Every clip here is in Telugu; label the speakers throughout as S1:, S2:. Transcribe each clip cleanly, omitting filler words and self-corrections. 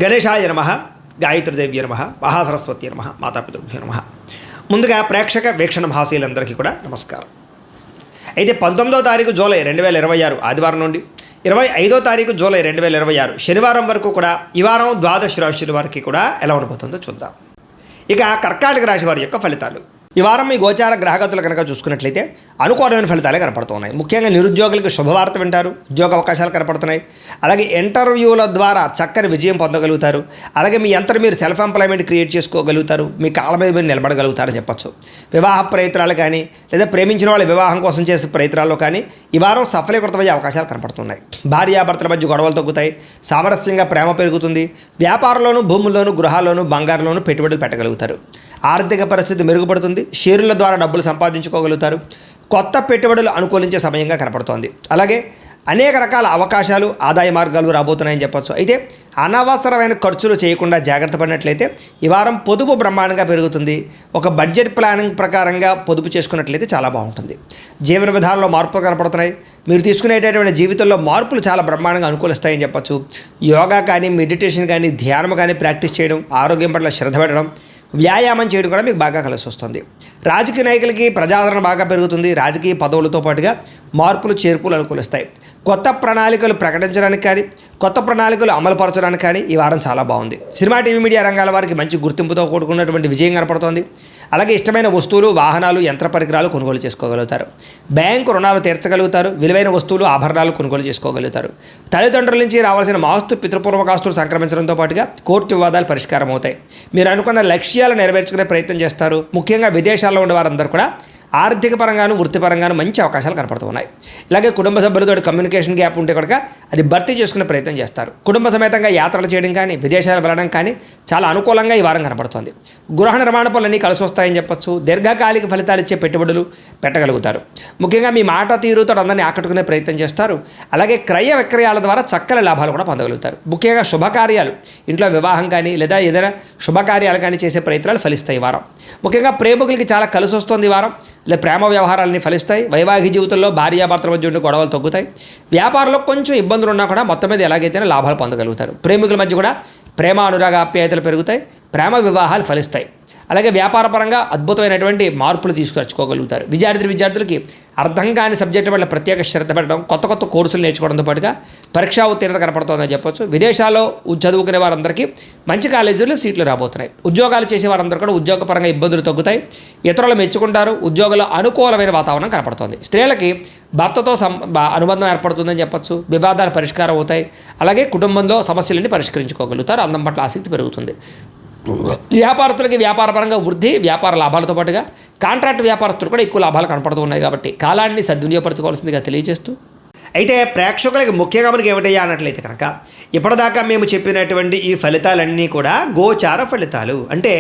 S1: గణేశాయ నమః, గాయత్రీదేవ్య నమః, మహాసరస్వతి నమః, మాతాపితృభ్యో నమః. ముందుగా ప్రేక్షక వీక్షణ మహాశీలందరికీ కూడా నమస్కారం. అయితే 19వ తారీఖు జూలై 2026 ఆదివారం నుండి 25వ తారీఖు జూలై 2026 శనివారం వరకు కూడా ఈ వారం ద్వాదశ రాశుల వారికి కూడా ఎలా ఉండబోతుందో చూద్దాం. ఇక కర్కాటక రాశి వారి యొక్క ఫలితాలు. ఈ వారం మీ గోచార గ్రహగతులు కనుక చూసుకున్నట్లయితే అనుకూలమైన ఫలితాలే కనపడుతున్నాయి. ముఖ్యంగా నిరుద్యోగులకు శుభవార్త వింటారు, ఉద్యోగ అవకాశాలు కనపడుతున్నాయి. అలాగే ఇంటర్వ్యూల ద్వారా చక్కని విజయం పొందగలుగుతారు. అలాగే మీ అంతటి మీరు సెల్ఫ్ ఎంప్లాయ్మెంట్ క్రియేట్ చేసుకోగలుగుతారు, మీ కాళ్ళ మీద మీరు నిలబడగలుగుతారని చెప్పచ్చు. వివాహ ప్రయత్నాలు కానీ లేదా ప్రేమించిన వాళ్ళ వివాహం కోసం చేసే ప్రయత్నాల్లో కానీ ఈ వారం సఫలీకృతమయ్యే అవకాశాలు కనపడుతున్నాయి. భార్యాభర్తల మధ్య గొడవలు తగ్గుతాయి, సామరస్యంగా ప్రేమ పెరుగుతుంది. వ్యాపారంలోనూ, భూముల్లోనూ, గృహాల్లోనూ, బంగారంలోనూ పెట్టుబడులు పెట్టగలుగుతారు. ఆర్థిక పరిస్థితి మెరుగుపడుతుంది. షేర్ల ద్వారా డబ్బులు సంపాదించుకోగలుగుతారు. కొత్త పెట్టుబడులు అనుకూలించే సమయంగా కనపడుతోంది. అలాగే అనేక రకాల అవకాశాలు, ఆదాయ మార్గాలు రాబోతున్నాయని చెప్పచ్చు. అయితే అనవసరమైన ఖర్చులు చేయకుండా జాగ్రత్త పడినట్లయితే ఈ వారం పొదుపు బ్రహ్మాండంగా పెరుగుతుంది. ఒక బడ్జెట్ ప్లానింగ్ ప్రకారంగా పొదుపు చేసుకున్నట్లయితే చాలా బాగుంటుంది. జీవన విధానంలో మార్పులు కనపడుతున్నాయి. మీరు తీసుకునేటటువంటి జీవితంలో మార్పులు చాలా బ్రహ్మాండంగా అనుకూలిస్తాయని చెప్పచ్చు. యోగా కానీ, మెడిటేషన్ కానీ, ధ్యానం కానీ ప్రాక్టీస్ చేయడం, ఆరోగ్యం పట్ల శ్రద్ధ పెట్టడం, వ్యాయామం చేయడం కూడా మీకు బాగా కలిసి వస్తుంది. రాజకీయ నాయకులకి ప్రజాదరణ బాగా పెరుగుతుంది. రాజకీయ పదవులతో పాటుగా మార్పులు, చేర్పులు అనుకూలిస్తాయి. కొత్త ప్రణాళికలు ప్రకటించడానికి కానీ, కొత్త ప్రణాళికలు అమలుపరచడానికి కానీ ఈ వారం చాలా బాగుంది. సినిమా, టీవీ, మీడియా రంగాల వారికి మంచి గుర్తింపుతో కూడుకున్నటువంటి విజయం కనపడుతోంది. అలాగే ఇష్టమైన వస్తువులు, వాహనాలు, యంత్ర పరికరాలు కొనుగోలు చేసుకోగలుగుతారు. బ్యాంకు రుణాలు తీర్చగలుగుతారు. విలువైన వస్తువులు, ఆభరణాలు కొనుగోలు చేసుకోగలుగుతారు. తల్లిదండ్రుల నుంచి రావాల్సిన ఆస్తు, పితృపూర్వకాస్తులు సంక్రమించడంతో పాటుగా కోర్టు వివాదాలు పరిష్కారం అవుతాయి. మీరు అనుకున్న లక్ష్యాలు నెరవేర్చుకునే ప్రయత్నం చేస్తారు. ముఖ్యంగా విదేశాల్లో ఉండే వారందరూ కూడా ఆర్థిక పరంగాను, వృత్తిపరంగాను మంచి అవకాశాలు కనపడుతున్నాయి. ఇలాగే కుటుంబ సభ్యులతో కమ్యూనికేషన్ గ్యాప్ ఉంటే కనుక అది భర్తీ చేసుకునే ప్రయత్నం చేస్తారు. కుటుంబ సమేతంగా యాత్రలు చేయడం కానీ, విదేశాలు వెళ్ళడం కానీ చాలా అనుకూలంగా ఈ వారం కనపడుతోంది. గృహ నిర్మాణ పనులన్నీ కలిసి వస్తాయని చెప్పచ్చు. దీర్ఘకాలిక ఫలితాలు ఇచ్చే పెట్టుబడులు పెట్టగలుగుతారు. ముఖ్యంగా మీ మాట తీరుతో అందరినీ ఆకట్టుకునే ప్రయత్నం చేస్తారు. అలాగే క్రయ విక్రయాల ద్వారా చక్కని లాభాలు కూడా పొందగలుగుతారు. ముఖ్యంగా శుభకార్యాలు, ఇంట్లో వివాహం కానీ లేదా ఏదైనా శుభకార్యాలు కానీ చేసే ప్రయత్నాలు ఫలిస్తాయి ఈ వారం. ముఖ్యంగా ప్రేమికులకి చాలా కలిసి వస్తుంది ఈ వారం. ఇలా ప్రేమ వ్యవహారాలని ఫలిస్తాయి. వైవాహిక జీవితంలో భార్యాభర్తల మధ్య ఉండే గొడవలు తగ్గుతాయి. వ్యాపారంలో కొంచెం ఇబ్బందులు ఉన్నా కూడా మొత్తం మీద ఎలాగైతేనే లాభాలు పొందగలుగుతారు. ప్రేమికుల మధ్య కూడా ప్రేమ, అనురాగ, ఆప్యాయతలు పెరుగుతాయి. ప్రేమ వివాహాలు ఫలిస్తాయి. అలాగే వ్యాపారపరంగా అద్భుతమైనటువంటి మార్పులు తీసుకొచ్చుకోగలుగుతారు. విద్యార్థులకి అర్థం కాని సబ్జెక్టు వల్ల ప్రత్యేక శ్రద్ధ పెట్టడం, కొత్త కొత్త కోర్సులు నేర్చుకోవడంతో పాటుగా పరీక్షా ఉత్తీర్ణత కనపడుతుందని చెప్పొచ్చు. విదేశాల్లో చదువుకునే వారందరికీ మంచి కాలేజీల్లో సీట్లు రాబోతున్నాయి. ఉద్యోగాలు చేసే వారందరూ కూడా ఉద్యోగపరంగా ఇబ్బందులు తగ్గుతాయి. ఇతరులు మెచ్చుకుంటారు. ఉద్యోగంలో అనుకూలమైన వాతావరణం కనపడుతుంది. స్త్రీలకి భర్తతో అనుబంధం ఏర్పడుతుందని చెప్పొచ్చు. వివాదాలు పరిష్కారం అవుతాయి. అలాగే కుటుంబంలో సమస్యలన్నీ పరిష్కరించుకోగలుగుతారు. అందం పట్ల ఆసక్తి పెరుగుతుంది. వ్యాపారస్తులకి వ్యాపారపరంగా వృద్ధి, వ్యాపార లాభాలతో పాటుగా కాంట్రాక్ట్ వ్యాపారస్తులు కూడా ఎక్కువ లాభాలు కనపడుతూ ఉన్నాయి. కాబట్టి కాలాన్ని సద్వినియోగపరచుకోవాల్సిందిగా తెలియజేస్తూ, అయితే ప్రేక్షకులకి ముఖ్యంగా మనకి ఏమిటయ్యా అన్నట్లయితే కనుక ఇప్పటిదాకా మేము చెప్పినటువంటి ఈ ఫలితాలన్నీ కూడా గోచార ఫలితాలు. అంటే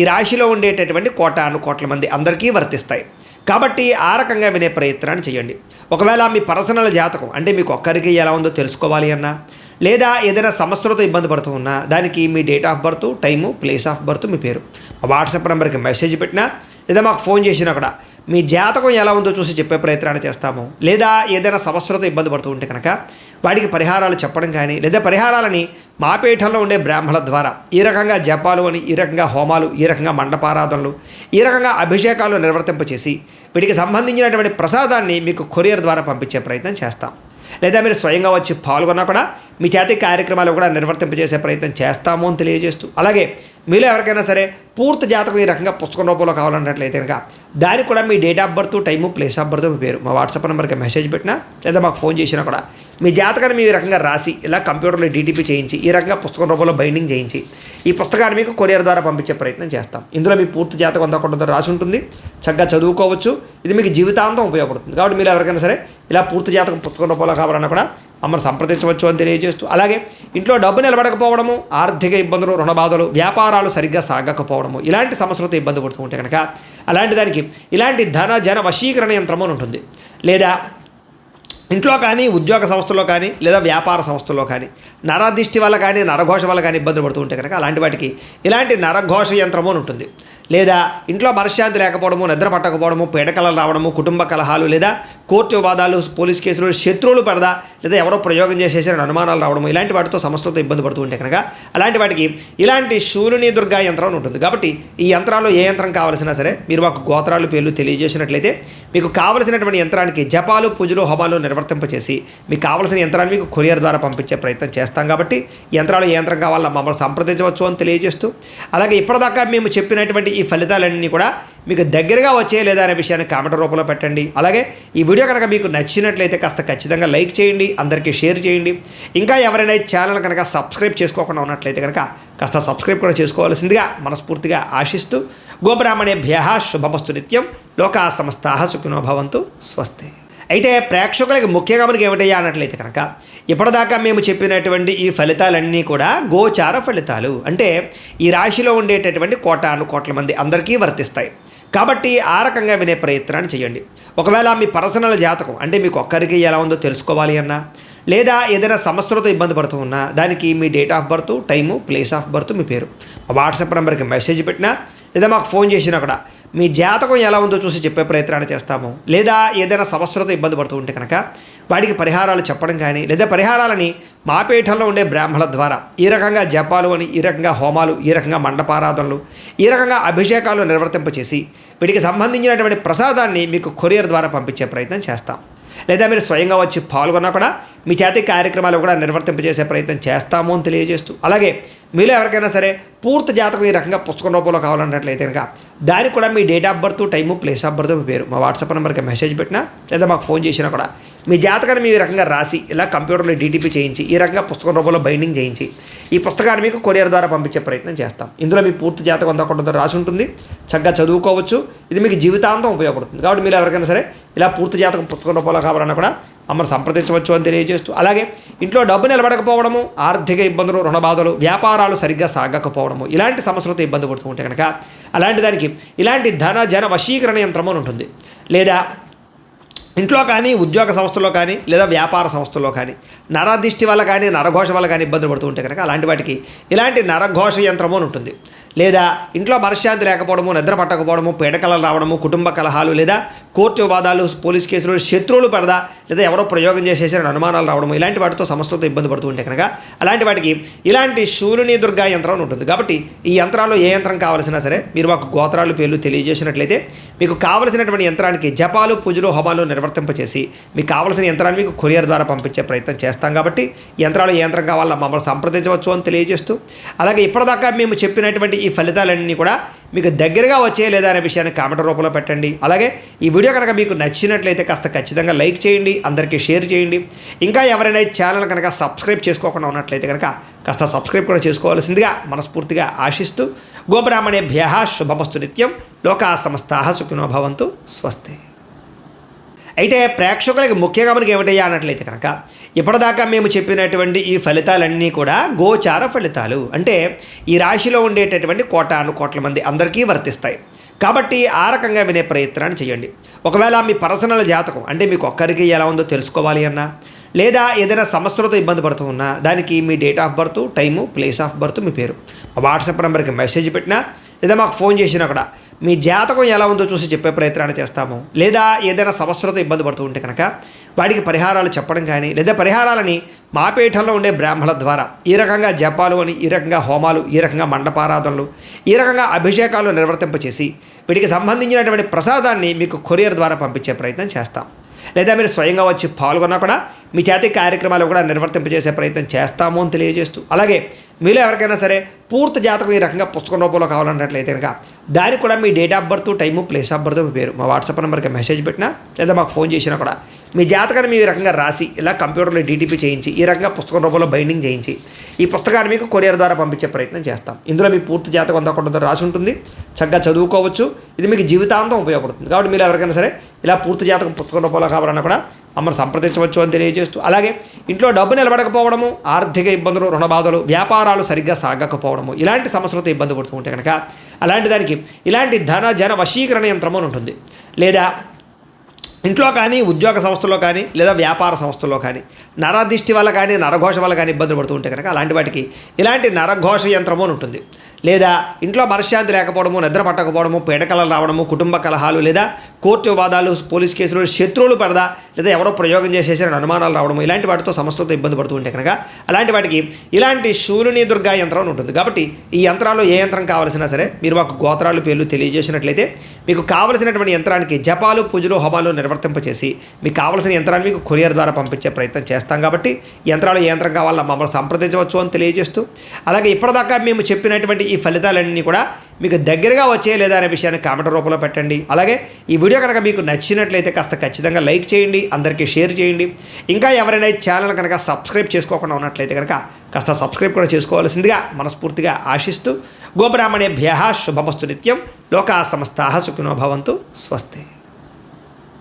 S1: ఈ రాశిలో ఉండేటటువంటి కోట్ల మంది అందరికీ వర్తిస్తాయి. కాబట్టి ఆ రకంగా వినే ప్రయత్నాన్ని చేయండి. ఒకవేళ మీ పర్సనల్ జాతకం అంటే మీకు ఒక్కరికి ఎలా ఉందో తెలుసుకోవాలి అన్నా, లేదా ఏదైనా సమస్యలతో ఇబ్బంది పడుతూ ఉన్నా దానికి మీ date of birth, time, place of birth, మీ పేరు వాట్సాప్ నెంబర్కి మెసేజ్ పెట్టినా లేదా మాకు ఫోన్ చేసినా కూడా మీ జాతకం ఎలా ఉందో చూసి చెప్పే ప్రయత్నాన్ని చేస్తాము. లేదా ఏదైనా సమస్యలతో ఇబ్బంది పడుతూ ఉంటే కనుక వాటికి పరిహారాలు చెప్పడం కానీ, లేదా పరిహారాలని మా పీఠంలో ఉండే బ్రాహ్మణుల ద్వారా ఈ రకంగా జపాలు అని, ఈ రకంగా హోమాలు, ఈ రకంగా మండపారాధనలు, ఈ రకంగా అభిషేకాలు నిర్వర్తింపచేసి వీటికి సంబంధించినటువంటి ప్రసాదాన్ని మీకు కొరియర్ ద్వారా పంపించే ప్రయత్నం చేస్తాం. లేదా మీరు స్వయంగా వచ్చి పాల్గొన్నా కూడా మీ చేతి కార్యక్రమాలు కూడా నిర్వర్తింపజేసే ప్రయత్నం చేస్తాము అని తెలియజేస్తూ, అలాగే మీలో ఎవరికైనా సరే పూర్తి జాతకం ఈ రకంగా పుస్తకం రూపంలో కావాలన్నట్లయితే కనుక దానికి కూడా మీ date of birth, time, place of birth, మీ పేరు మా వాట్సాప్ నెంబర్కి మెసేజ్ పెట్టినా లేదా మాకు ఫోన్ చేసినా కూడా మీ జాతకాన్ని మీ రకంగా రాసి ఇలా కంప్యూటర్లో డీటీపీ చేయించి ఈ రకంగా పుస్తకం రూపంలో బైండింగ్ చేయించి ఈ పుస్తకాన్ని మీకు కొరియర్ ద్వారా పంపించే ప్రయత్నం చేస్తాం. ఇందులో మీ పూర్తి జాతకం అంతా కూడా రాసి ఉంటుంది. చక్కగా చదువుకోవచ్చు. ఇది మీకు జీవితాంతం ఉపయోగపడుతుంది. కాబట్టి మీరు ఎవరికైనా సరే ఇలా పూర్తి జాతకం పుస్తకం రూపంలో కావాలన్నా కూడా మమ్మల్ని సంప్రదించవచ్చు అని తెలియజేస్తూ, అలాగే ఇంట్లో డబ్బు నిలబడకపోవడము, ఆర్థిక ఇబ్బందులు, రుణ బాధలు, వ్యాపారాలు సరిగ్గా సాగకపోవడము, ఇలాంటి సమస్యలతో ఇబ్బంది పడుతూ ఉంటే కనుక అలాంటి దానికి ఇలాంటి ధన జన వశీకరణ యంత్రము ఉంటుంది. లేదా ఇంట్లో కానీ, ఉద్యోగ సంస్థల్లో కానీ, లేదా వ్యాపార సంస్థల్లో కానీ నరదిష్టి వల్ల కానీ, నరఘోష వల్ల కానీ ఇబ్బంది పడుతూ ఉంటే కనుక అలాంటి వాటికి ఇలాంటి నరఘోష యంత్రము అని ఉంటుంది. లేదా ఇంట్లో మనశ్శాంతి లేకపోవడము, నిద్ర పట్టకపోవడము, పీడకలలు రావడము, కుటుంబ కలహాలు లేదా కోర్టు వివాదాలు, పోలీస్ కేసులు, శత్రువులు పడదా లేదా ఎవరో ప్రయోగం చేసేసారని అనుమానాలు రావడము, ఇలాంటి వాటితో సమస్యలతో ఇబ్బంది పడుతూ ఉంటే కనుక అలాంటి వాటికి ఇలాంటి శూలిని దుర్గా యంత్రం ఉంటుంది. కాబట్టి ఈ యంత్రాల్లో ఏ యంత్రం కావాల్సినా సరే మీరు మాకు గోత్రాలు పేర్లు తెలియజేసినట్లయితే మీకు కావలసినటువంటి యంత్రానికి జపాలు, పూజలు, హోమాలు నిర్వర్తింపచేసి మీకు కావలసిన యంత్రాన్ని మీకు కొరియర్ ద్వారా పంపించే ప్రయత్నం చేస్తాం. కాబట్టి యంత్రాలు ఏ యంత్రం కావాలో మమ్మల్ని సంప్రదించవచ్చు అని తెలియజేస్తూ, అలాగే ఇప్పటిదాకా మేము చెప్పినటువంటి ఈ ఫలితాలన్నీ కూడా మీకు దగ్గరగా వచ్చే లేదా అనే విషయాన్ని కామెంట్ రూపంలో పెట్టండి. అలాగే ఈ వీడియో కనుక మీకు నచ్చినట్లయితే కాస్త ఖచ్చితంగా లైక్ చేయండి, అందరికీ షేర్ చేయండి. ఇంకా ఎవరైనా ఈ ఛానల్ కనుక సబ్స్క్రైబ్ చేసుకోకుండా ఉన్నట్లయితే కనుక కాస్త సబ్స్క్రైబ్ కూడా చేసుకోవాల్సిందిగా మనస్ఫూర్తిగా ఆశిస్తూ, గోబ్రాహ్మణేభ్యః శుభమస్తు నిత్యం, లోకా సమస్తాః సుఖినో భవంతు, స్వస్తి. అయితే ప్రేక్షకులకి ముఖ్యంగా మనకి ఏమిటయ్యా అన్నట్లయితే కనుక ఇప్పటిదాకా మేము చెప్పినటువంటి ఈ ఫలితాలన్నీ కూడా గోచార ఫలితాలు, అంటే ఈ రాశిలో ఉండేటటువంటి కోటాను కోట్ల మంది అందరికీ వర్తిస్తాయి. కాబట్టి ఆ రకంగా వినే ప్రయత్నాన్ని చేయండి. ఒకవేళ మీ పర్సనల్ జాతకం అంటే మీకు ఒక్కరికి ఎలా ఉందో తెలుసుకోవాలి అన్నా, లేదా ఏదైనా సమస్యలతో ఇబ్బంది పడుతూ ఉన్నా దానికి మీ date of birth, time, place of birth, మీ పేరు మా వాట్సాప్ నెంబర్కి మెసేజ్ పెట్టినా లేదా మాకు ఫోన్ చేసినా కూడా మీ జాతకం ఎలా ఉందో చూసి చెప్పే ప్రయత్నాన్ని చేస్తాము. లేదా ఏదైనా సమస్యలతో ఇబ్బంది పడుతూ ఉంటే కనుక వాటికి పరిహారాలు చెప్పడం కానీ, లేదా పరిహారాలని మా పీఠంలో ఉండే బ్రాహ్మణుల ద్వారా ఈ రకంగా జపాలు అని, ఈ రకంగా హోమాలు, ఈ రకంగా మండపారాధనలు, ఈ రకంగా అభిషేకాలు నిర్వర్తింపచేసి వీటికి సంబంధించినటువంటి ప్రసాదాన్ని మీకు కొరియర్ ద్వారా పంపించే ప్రయత్నం చేస్తాం. లేదా మీరు స్వయంగా వచ్చి పాల్గొన్నా కూడా మీ చేతి కార్యక్రమాలు కూడా నిర్వర్తింపజేసే ప్రయత్నం చేస్తాము అని తెలియజేస్తూ, అలాగే మీలో ఎవరికైనా సరే పూర్తి జాతకం ఈ రకంగా పుస్తకం రూపంలో కావాలన్నట్లయితే కనుక దానికి కూడా మీ date of birth, time, place of birth, మీ పేరు మా వాట్సాప్ నెంబర్కి మెసేజ్ పెట్టినా లేదా మాకు ఫోన్ చేసినా కూడా మీ జాతకాన్ని మీ రకంగా రాసి ఇలా కంప్యూటర్లో డీటీపీ చేయించి ఈ రకంగా పుస్తకం రూపంలో బైండింగ్ చేయించి ఈ పుస్తకాన్ని మీకు కొరియర్ ద్వారా పంపించే ప్రయత్నం చేస్తాం. ఇందులో మీ పూర్తి జాతకం అంతా కొంత రాసి ఉంటుంది, చక్కగా చదువుకోవచ్చు. ఇది మీకు జీవితాంతం ఉపయోగపడుతుంది. కాబట్టి మీరు ఎవరికైనా సరే ఇలా పూర్తి జాతకం పుస్తకం రూపంలో కావాలన్నా కూడా మమ్మల్ని సంప్రదించవచ్చు అని తెలియజేస్తూ, అలాగే ఇంట్లో డబ్బు నిలబడకపోవడము, ఆర్థిక ఇబ్బందులు, రుణ బాధలు, వ్యాపారాలు సరిగ్గా సాగకపోవడము, ఇలాంటి సమస్యలతో ఇబ్బంది పడుతూ ఉంటే కనుక అలాంటి దానికి ఇలాంటి ధన జన వశీకరణ యంత్రం అని ఉంటుంది. లేదా ఇంట్లో కానీ, ఉద్యోగ సంస్థల్లో కానీ, లేదా వ్యాపార సంస్థల్లో కానీ నరదిష్టి వల్ల కానీ, నరఘోష వల్ల కానీ ఇబ్బందులు పడుతూ ఉంటే కనుక అలాంటి వాటికి ఇలాంటి నరఘోష యంత్రము అని ఉంటుంది. లేదా ఇంట్లో మనశ్శాంతి లేకపోవడము, నిద్ర పట్టకపోవడము, పీడకలలు రావడము, కుటుంబ కలహాలు, లేదా కోర్టు వివాదాలు, పోలీస్ కేసులు, శత్రువులు పడదా లేదా ఎవరో ప్రయోగం చేసేసారని అనుమానాలు రావడము, ఇలాంటి వాటితో సమస్యలతో ఇబ్బంది పడుతూ ఉంటే కనుక అలాంటి వాటికి ఇలాంటి శూలిని దుర్గా యంత్రం ఉంటుంది. కాబట్టి ఈ యంత్రాల్లో ఏ యంత్రం కావాల్సినా సరే మీరు మాకు గోత్రాలు పేర్లు తెలియజేసినట్లయితే మీకు కావలసినటువంటి యంత్రానికి జపాలు, పూజలు, హోమాలు నిర్వర్తింపచేసి మీకు కావలసిన యంత్రాన్ని మీకు కొరియర్ ద్వారా పంపించే ప్రయత్నం చేస్తాం. కాబట్టి యంత్రాలు ఏ యంత్రం కావాలో మమ్మల్ని సంప్రదించవచ్చు అని తెలియజేస్తూ, అలాగే ఇప్పటిదాకా మేము చెప్పినటువంటి ఈ ఫలితాలన్నీ కూడా మీకు దగ్గరగా వచ్చే లేదా అనే విషయాన్ని కామెంట్ రూపంలో పెట్టండి. అలాగే ఈ వీడియో కనుక మీకు నచ్చినట్లయితే కాస్త ఖచ్చితంగా లైక్ చేయండి, అందరికీ షేర్ చేయండి. ఇంకా ఎవరైనా ఈ ఛానల్ కనుక సబ్స్క్రైబ్ చేసుకోకుండా ఉన్నట్లయితే కనుక కాస్త సబ్స్క్రైబ్ కూడా చేసుకోవాల్సిందిగా మనస్ఫూర్తిగా ఆశిస్తూ, గోబ్రాహ్మణేభ్యః శుభమస్తు నిత్యం, లోకా సమస్తాః సుఖినో భవంతు, స్వస్తి. అయితే ప్రేక్షకులకి ముఖ్యంగా మనకి ఏమిటయ్యా అన్నట్లయితే కనుక ఇప్పటిదాకా మేము చెప్పినటువంటి ఈ ఫలితాలన్నీ కూడా గోచార ఫలితాలు, అంటే ఈ రాశిలో ఉండేటటువంటి కోటాను కోట్ల మంది అందరికీ వర్తిస్తాయి. కాబట్టి ఆ రకంగా వినే ప్రయత్నాన్ని చేయండి. ఒకవేళ మీ పర్సనల్ జాతకం అంటే మీకు ఒక్కరికి ఎలా ఉందో తెలుసుకోవాలి అన్నా, లేదా ఏదైనా సమస్యలతో ఇబ్బంది పడుతూ ఉన్నా దానికి మీ date of birth, time, place of birth, మీ పేరు మా వాట్సాప్ నెంబర్కి మెసేజ్ పెట్టినా లేదా మాకు ఫోన్ చేసినా కూడా మీ జాతకం ఎలా ఉందో చూసి చెప్పే ప్రయత్నాన్ని చేస్తాము. లేదా ఏదైనా సమస్యలతో ఇబ్బంది పడుతూ ఉంటే కనుక వాటికి పరిహారాలు చెప్పడం కానీ, లేదా పరిహారాలని మా పీఠంలో ఉండే బ్రాహ్మణుల ద్వారా ఈ రకంగా జపాలు అని, ఈ రకంగా హోమాలు, ఈ రకంగా మండపారాధనలు, ఈ రకంగా అభిషేకాలు నిర్వర్తింపచేసి వీటికి సంబంధించినటువంటి ప్రసాదాన్ని మీకు కొరియర్ ద్వారా పంపించే ప్రయత్నం చేస్తాం. లేదా మీరు స్వయంగా వచ్చి పాల్గొన్నా కూడా మీ చేతి కార్యక్రమాలు కూడా నిర్వర్తింపజేసే ప్రయత్నం చేస్తాము అని తెలియజేస్తూ, అలాగే మీలో ఎవరికైనా సరే పూర్తి జాతకం ఈ రకంగా పుస్తకం రూపంలో కావాలన్నట్లయితే కనుక దానికి కూడా మీ date of birth, time, place of birth, మీ పేరు మా వాట్సాప్ నెంబర్కి మెసేజ్ పెట్టినా లేదా మాకు ఫోన్ చేసినా కూడా మీ జాతకాన్ని మీ రకంగా రాసి ఇలా కంప్యూటర్లో డీటీపీ చేయించి ఈ రకంగా పుస్తకం రూపంలో బైండింగ్ చేయించి ఈ పుస్తకాన్ని మీకు కొరియర్ ద్వారా పంపించే ప్రయత్నం చేస్తాం. ఇందులో మీ పూర్తి జాతకం అంతా కొంత రాసి ఉంటుంది, చక్కగా చదువుకోవచ్చు. ఇది మీకు జీవితాంతం ఉపయోగపడుతుంది. కాబట్టి మీరు ఎవరికైనా సరే ఇలా పూర్తి జాతకం పుస్తకం రూపంలో కావాలన్నా కూడా మమ్మల్ని సంప్రదించవచ్చు అని తెలియజేస్తూ, అలాగే ఇంట్లో డబ్బు నిలబడకపోవడము, ఆర్థిక ఇబ్బందులు, రుణ బాధలు, వ్యాపారాలు సరిగ్గా సాగకపోవడము, ఇలాంటి సమస్యలతో ఇబ్బంది పడుతూ ఉంటే కనుక అలాంటి దానికి ఇలాంటి ధన జన వశీకరణ యంత్రం అని ఉంటుంది. లేదా ఇంట్లో కానీ, ఉద్యోగ సంస్థల్లో కానీ, లేదా వ్యాపార సంస్థల్లో కానీ నరదిష్టి వల్ల కానీ, నరఘోష వల్ల కానీ ఇబ్బందులు పడుతూ ఉంటే కనుక అలాంటి వాటికి ఇలాంటి నరఘోష యంత్రము అని ఉంటుంది. లేదా ఇంట్లో మనశ్శాంతి లేకపోవడము, నిద్ర పట్టకపోవడము, పీడకలలు రావడము, కుటుంబ కలహాలు, లేదా కోర్టు వివాదాలు, పోలీస్ కేసులు, శత్రువులు పడదా, లేదా ఎవరో ప్రయోగం చేసేసారని అనుమానాలు రావడము, ఇలాంటి వాటితో సమస్యలతో ఇబ్బంది పడుతూ ఉంటే కనుక అలాంటి వాటికి ఇలాంటి శూలిని దుర్గా యంత్రం ఉంటుంది. కాబట్టి ఈ యంత్రాల్లో ఏ యంత్రం కావాల్సినా సరే మీరు మాకు గోత్రాలు పేర్లు తెలియజేసినట్లయితే మీకు కావలసినటువంటి యంత్రానికి జపాలు, పూజలు, హోమాలు నిర్వర్తింపచేసి మీకు కావలసిన యంత్రాన్ని మీకు కొరియర్ ద్వారా పంపించే ప్రయత్నం చేస్తాం. కాబట్టి యంత్రాలు ఏ యంత్రం కావాలన్నా మమ్మల్ని సంప్రదించవచ్చు అని తెలియజేస్తూ, అలాగే ఇప్పటిదాకా మేము చెప్పినటువంటి ఈ ఫలితాలన్నీ కూడా మీకు దగ్గరగా వచ్చే లేదా అనే విషయాన్ని కామెంట్ రూపంలో పెట్టండి. అలాగే ఈ వీడియో కనుక మీకు నచ్చినట్లయితే కాస్త ఖచ్చితంగా లైక్ చేయండి, అందరికీ షేర్ చేయండి. ఇంకా ఎవరైనా ఈ ఛానల్ కనుక సబ్స్క్రైబ్ చేసుకోకుండా ఉన్నట్లయితే కనుక కాస్త సబ్స్క్రైబ్ కూడా చేసుకోవాల్సిందిగా మనస్ఫూర్తిగా ఆశిస్తూ, గోబ్రాహ్మణేభ్యః శుభమస్తు నిత్యం, లోకా సమస్తాః సుఖినో భవంతు, స్వస్తి.